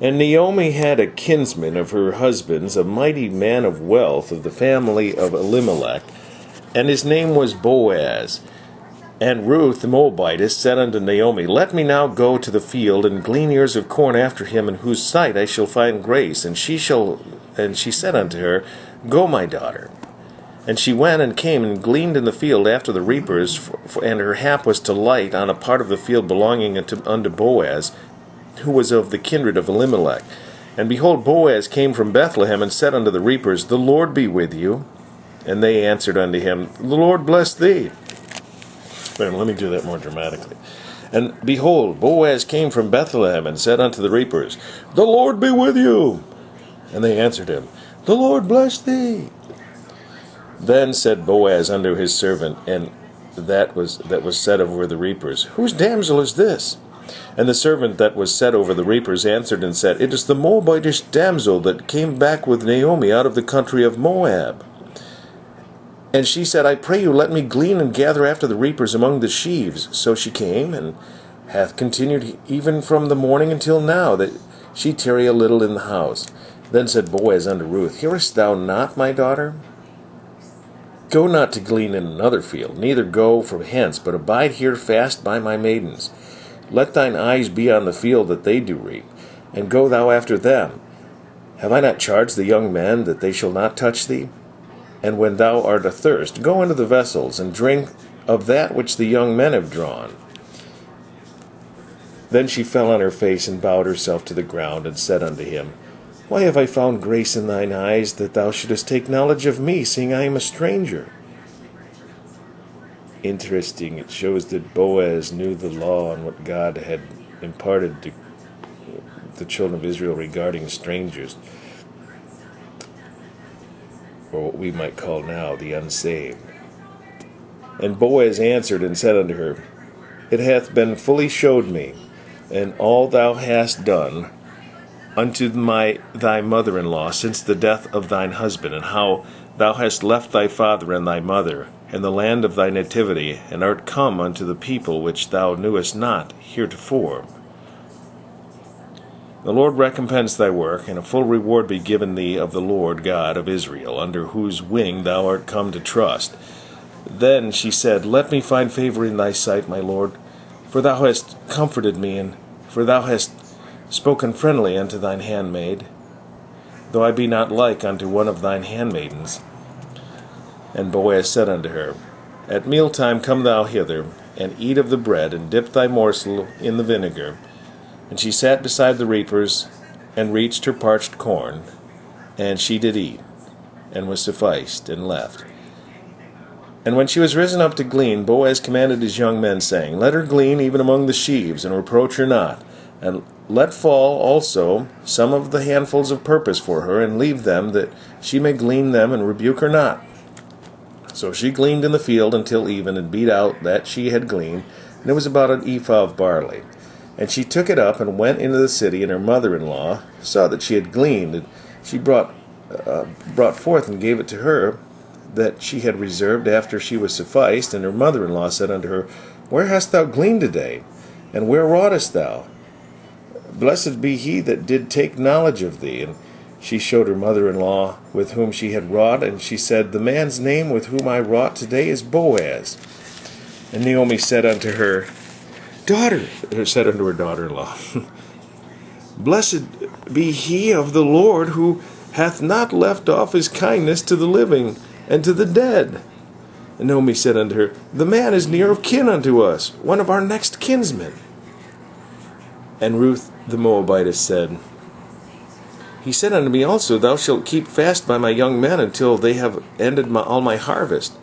And Naomi had a kinsman of her husband's, a mighty man of wealth of the family of Elimelech, and his name was Boaz. And Ruth the Moabitess said unto Naomi, Let me now go to the field, and glean ears of corn after him, in whose sight I shall find grace. And she said unto her, Go, my daughter. And she went and came and gleaned in the field after the reapers, and her hap was to light on a part of the field belonging unto Boaz, who was of the kindred of Elimelech. And behold, Boaz came from Bethlehem, and said unto the reapers, The Lord be with you. And they answered unto him, The Lord bless thee. Wait, let me do that more dramatically. And behold, Boaz came from Bethlehem, and said unto the reapers, The Lord be with you. And they answered him, The Lord bless thee. Then said Boaz unto his servant, and that was set over the reapers, Whose damsel is this? And the servant that was set over the reapers answered and said, It is the Moabitish damsel that came back with Naomi out of the country of Moab. And she said, I pray you, let me glean and gather after the reapers among the sheaves. So she came, and hath continued even from the morning until now, that she tarry a little in the house. Then said Boaz unto Ruth, Hearest thou not, my daughter? Go not to glean in another field, neither go from hence, but abide here fast by my maidens. Let thine eyes be on the field that they do reap, and go thou after them. Have I not charged the young men that they shall not touch thee? And when thou art athirst, go into the vessels, and drink of that which the young men have drawn. Then she fell on her face, and bowed herself to the ground, and said unto him, Why have I found grace in thine eyes, that thou shouldest take knowledge of me, seeing I am a stranger? Interesting, it shows that Boaz knew the law and what God had imparted to the children of Israel regarding strangers, or what we might call now the unsaved. And Boaz answered and said unto her, It hath been fully showed me, and all thou hast done unto thy mother-in-law since the death of thine husband, and how thou hast left thy father and thy mother, and the land of thy nativity, and art come unto the people which thou knewest not heretofore. The Lord recompense thy work, and a full reward be given thee of the Lord God of Israel, under whose wing thou art come to trust. Then she said, Let me find favor in thy sight, my Lord, for thou hast comforted me, and for thou hast spoken friendly unto thine handmaid, though I be not like unto one of thine handmaidens. And Boaz said unto her, At mealtime come thou hither, and eat of the bread, and dip thy morsel in the vinegar. And she sat beside the reapers, and reached her parched corn, and she did eat, and was sufficed, and left. And when she was risen up to glean, Boaz commanded his young men, saying, Let her glean even among the sheaves, and reproach her not, and let fall also some of the handfuls of purpose for her, and leave them, that she may glean them, and rebuke her not. So she gleaned in the field until even, and beat out that she had gleaned, and it was about an ephah of barley. And she took it up, and went into the city, and her mother-in-law saw that she had gleaned, and she brought forth and gave it to her, that she had reserved after she was sufficed. And her mother-in-law said unto her, Where hast thou gleaned today? And where wroughtest thou? Blessed be he that did take knowledge of thee. And she showed her mother-in-law with whom she had wrought, and she said, The man's name with whom I wrought today is Boaz. And Naomi said unto her, said unto her daughter-in-law, Blessed be he of the Lord, who hath not left off his kindness to the living and to the dead. And Naomi said unto her, The man is near of kin unto us, one of our next kinsmen. And Ruth the Moabitess said, He said unto me also, Thou shalt keep fast by my young men until they have ended all my harvest.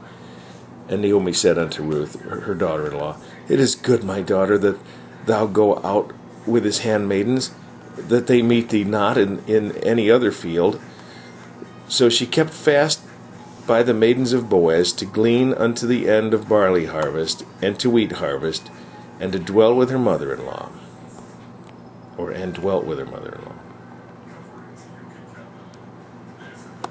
And Naomi said unto Ruth, her daughter-in-law, It is good, my daughter, that thou go out with his handmaidens, that they meet thee not in any other field. So she kept fast by the maidens of Boaz, to glean unto the end of barley harvest, and to wheat harvest, and to dwell with her mother-in-law. And dwelt with her mother-in-law.